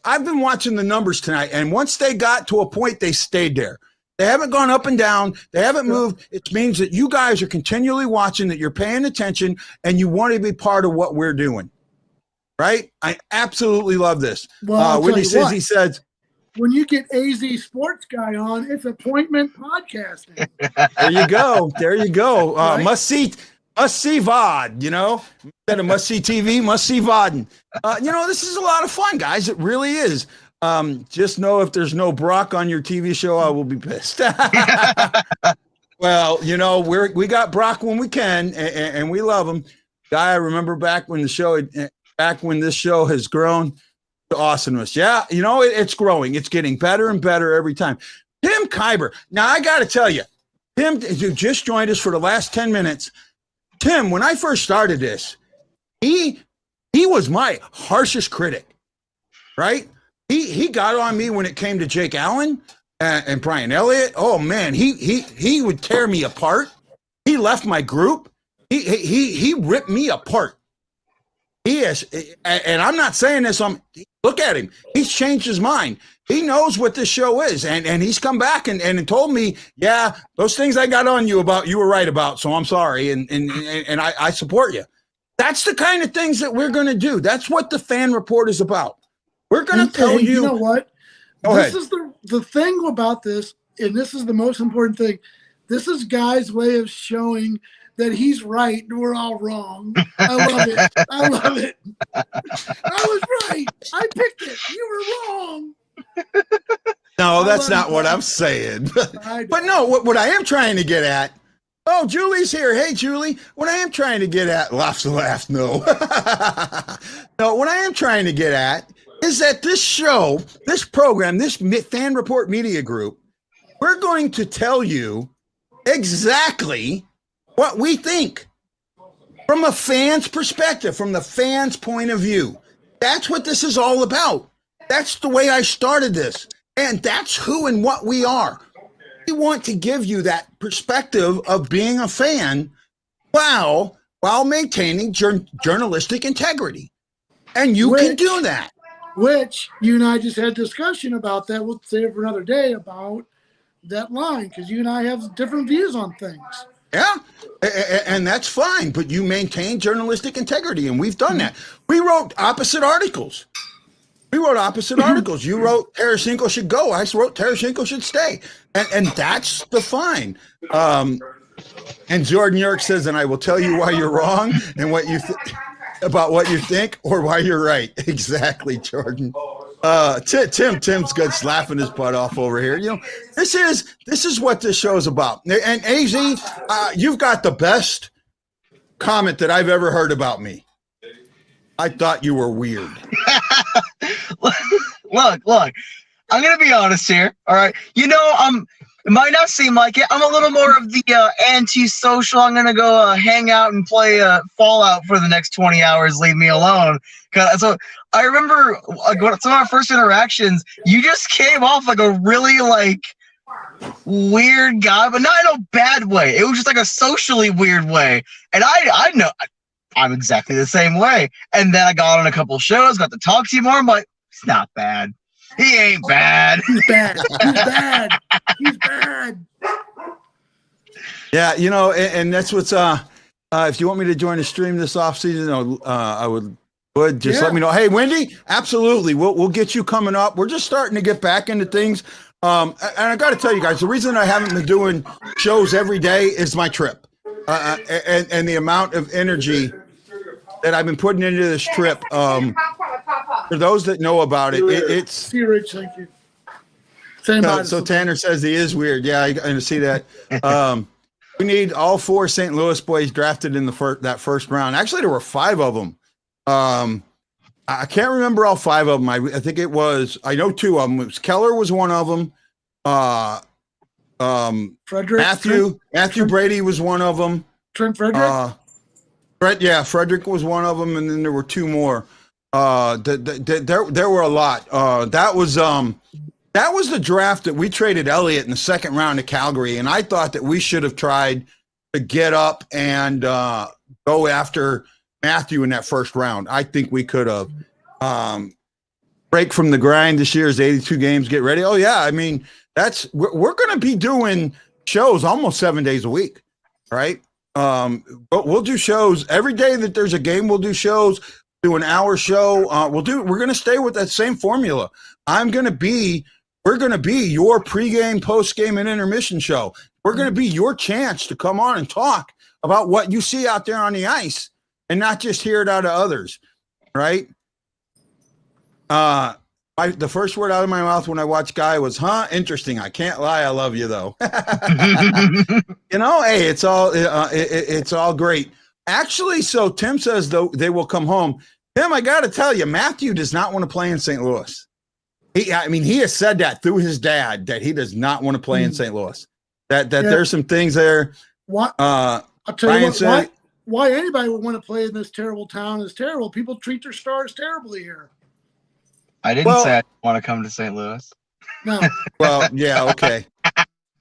I've been watching the numbers tonight, and once they got to a point, they stayed there. They haven't gone up and down. They haven't moved. It means that you guys are continually watching, that you're paying attention, and you want to be part of what we're doing. Right? I absolutely love this. Well, Whitney says, he says, when you get AZ Sports Guy on, it's appointment podcasting. There you go. Right? Must see VOD, instead of must see TV, must see VOD. This is a lot of fun, guys. It really is. Just know if there's no Brock on your TV show, I will be pissed. Well, we got Brock when we can, and we love him. Guy, I remember back when this show has grown to awesomeness. Yeah, it's growing. It's getting better and better every time. Tim Kyber. Now, I got to tell you, Tim, you just joined us for the last 10 minutes. Tim, when I first started this, he was my harshest critic, right? He got on me when it came to Jake Allen and Brian Elliott. Oh man, he would tear me apart. He left my group. He ripped me apart. He is, and I'm not saying this. Look at him. He's changed his mind. He knows what this show is, and he's come back and told me, yeah, those things I got on you about, you were right about. So I'm sorry, and I support you. That's the kind of things that we're going to do. That's what the Fan Report is about. We're going to tell you. You know what? This is the thing about this, and this is the most important thing. This is Guy's way of showing that he's right and we're all wrong. I love it. I love it. I was right. I picked it. You were wrong. No, that's not what I'm saying. But no, what I am trying to get at. Oh, Julie's here. Hey, Julie. What I am trying to get at, laughs. No. No, what I am trying to get at is that this show, this program, this Fan Report Media Group, we're going to tell you exactly what we think from a fan's perspective, from the fan's point of view. That's what this is all about. That's the way I started this. And that's who and what we are. We want to give you that perspective of being a fan while maintaining journalistic integrity. And you can do that. Which you and I just had a discussion about that. We'll save it for another day about that line, because you and I have different views on things. Yeah, and that's fine, but you maintain journalistic integrity, and we've done that. We wrote opposite articles. You wrote Tarasenko should go. I wrote Tarasenko should stay, and that's the fine. And Jordan York says, and I will tell you why you're wrong and what you about what you think or why you're right. Exactly, Jordan. Tim's good, laughing his butt off over here. This is what this show is about. And AZ, you've got the best comment that I've ever heard about me. I thought you were weird. Look. I'm gonna be honest here. All right. It might not seem like it. I'm a little more of the anti-social. I'm gonna go hang out and play Fallout for the next 20 hours. Leave me alone. So I remember some of our first interactions. You just came off like a really weird guy, but not in a bad way. It was just like a socially weird way. And I know I'm exactly the same way. And then I got on a couple shows, got to talk to you more. I'm like, it's not bad. He ain't bad. He's bad. He's bad. He's bad. Yeah, and that's what's if you want me to join a stream this off season, I would just let me know. Hey, Wendy, absolutely. We'll get you coming up. We're just starting to get back into things. And I got to tell you guys, the reason I haven't been doing shows every day is my trip. And the amount of energy that I've been putting into this trip. For those that know about it, it's. See you, Rich. Thank you. So Tanner says he is weird. Yeah, I see that. We need all 4 St. Louis boys drafted in that first round. Actually, there were 5 of them. I can't remember all 5 of them. I think it was. I know 2 of them. Keller was one of them. Frederick. Matthew Brady was one of them. Trent Frederick. Frederick was one of them, and then there were two more. There were a lot. That was the draft that we traded Elliott in the second round to Calgary, and I thought that we should have tried to get up and go after Matthew in that first round. I think we could have. Break from the grind this year is 82 games. Get ready. Oh yeah, I mean we're going to be doing shows almost 7 days a week, right? But we'll do shows every day that there's a game. We'll do shows. Do an hour show. We're going to stay with that same formula. We're going to be your pregame, postgame, and intermission show. We're going to be your chance to come on and talk about what you see out there on the ice and not just hear it out of others, right? The first word out of my mouth when I watched Guy was, interesting. I can't lie. I love you though. Hey, it's all great. Actually, so Tim says though they will come home. Tim, I got to tell you, Matthew does not want to play in St. Louis. He has said that through his dad that he does not want to play in St. Louis. That there's some things there. What? I'll tell you what, why anybody would want to play in this terrible town is terrible. People treat their stars terribly here. I didn't say I want to come to St. Louis. No. Well, yeah, okay.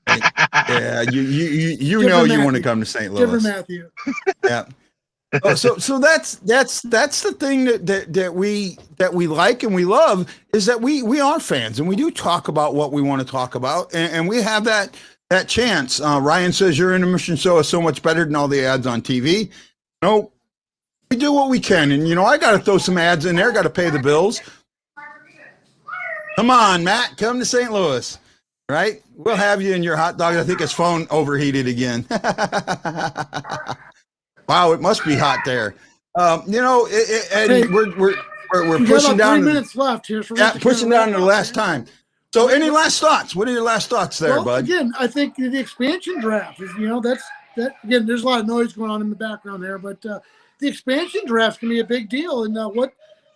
Yeah, you know you want to come to St. Louis. Give her Matthew. Yeah. So that's the thing that we like and we love is that we are fans and we do talk about what we want to talk about and we have that chance. Ryan says your intermission show is so much better than all the ads on TV. No, we do what we can, and I got to throw some ads in there. Got to pay the bills. Come on, Matt, come to St. Louis, right? We'll have you in your hot dog. I think his phone overheated again. Wow, it must be hot there. We're pushing down. 3 minutes left here. So pushing down to the last time. So, any last thoughts? What are your last thoughts there, bud? Again, I think the expansion draft is, that again. There's a lot of noise going on in the background there, but the expansion draft can be a big deal. And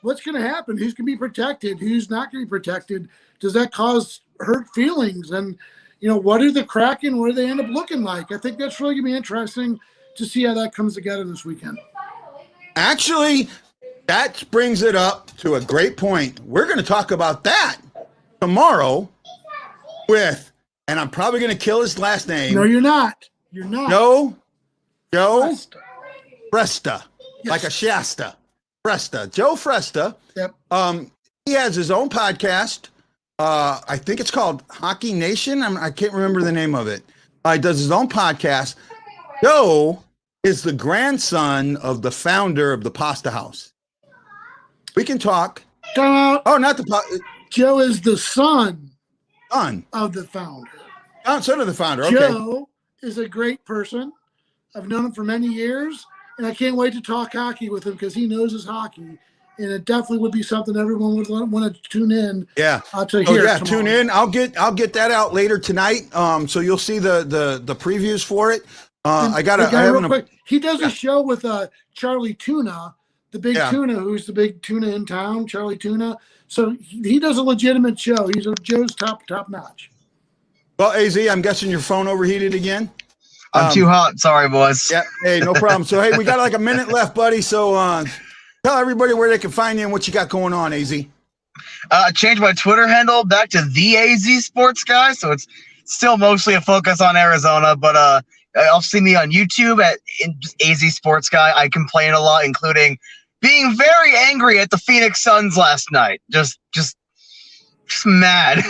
what's going to happen? Who's going to be protected? Who's not going to be protected? Does that cause hurt feelings? And what are the Kraken? What do they end up looking like? I think that's really going to be interesting to see how that comes together this weekend. Actually, that brings it up to a great point. We're going to talk about that tomorrow with, and I'm probably going to kill his last name. No, you're not. You're not. Joe Fresta, Yes. like a Shasta. Fresta, Joe Fresta. Yep. He has his own podcast. I think it's called Hockey Nation. I can't remember the name of it. He does his own podcast. Joe is the grandson of the founder of the Pasta House. We can talk. Oh, not the Joe is the son of the founder. Son of the founder. Okay. Joe is a great person. I've known him for many years, and I can't wait to talk hockey with him because he knows his hockey, and it definitely would be something everyone would want to tune in. Yeah. To hear tomorrow. Tune in. I'll get that out later tonight. So you'll see the previews for it. He does a show with Charlie Tuna, the big tuna, who's the big tuna in town, Charlie Tuna. So he does a legitimate show. Joe's top notch. Well, AZ, I'm guessing your phone overheated again. I'm too hot. Sorry, boys. Yeah. Hey, no problem. So, hey, we got like a minute left, buddy. So tell everybody where they can find you and what you got going on, AZ. Changed my Twitter handle back to the AZ Sports Guy. So it's still mostly a focus on Arizona, but I'll see me on YouTube at AZ Sports Guy. I complain a lot, including being very angry at the Phoenix Suns last night. Just mad.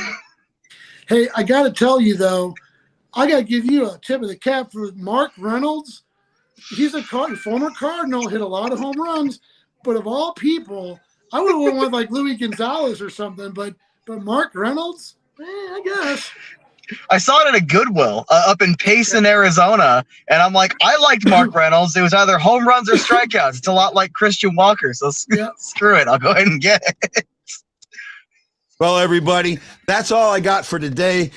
Hey, I got to tell you, though, I got to give you a tip of the cap for Mark Reynolds. He's a former Cardinal, hit a lot of home runs, but of all people, I would have went like Louis Gonzalez or something, but Mark Reynolds, I guess. I saw it at a Goodwill up in Payson, Arizona, and I'm like, I liked Mark Reynolds. It was either home runs or strikeouts. It's a lot like Christian Walker, so screw it. I'll go ahead and get it. Well, everybody, that's all I got for today.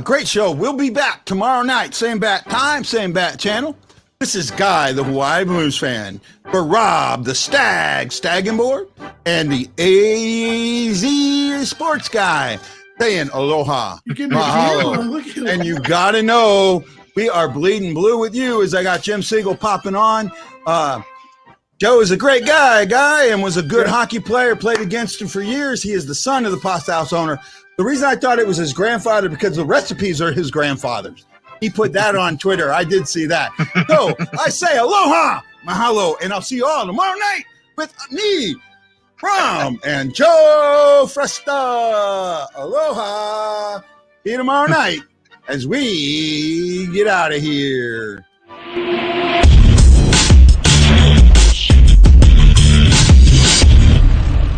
Great show. We'll be back tomorrow night. Same bat time, same bat channel. This is Guy, the Hawaii Blues fan, for Rob, the Stagg and Board, and the AZ Sports Guy. saying aloha, You give me a mahalo. camera. Look at And it. you got to know we are bleeding blue with you as I got Jim Siegel popping on. Joe is a great guy, and was a good hockey player, played against him for years. He is the son of the pasta house owner. The reason I thought it was his grandfather, because the recipes are his grandfather's. He put that on Twitter. I did see that. So I say aloha, mahalo, and I'll see you all tomorrow night with me, Rom, and Joe Fresta. Aloha. See you tomorrow night as we get out of here.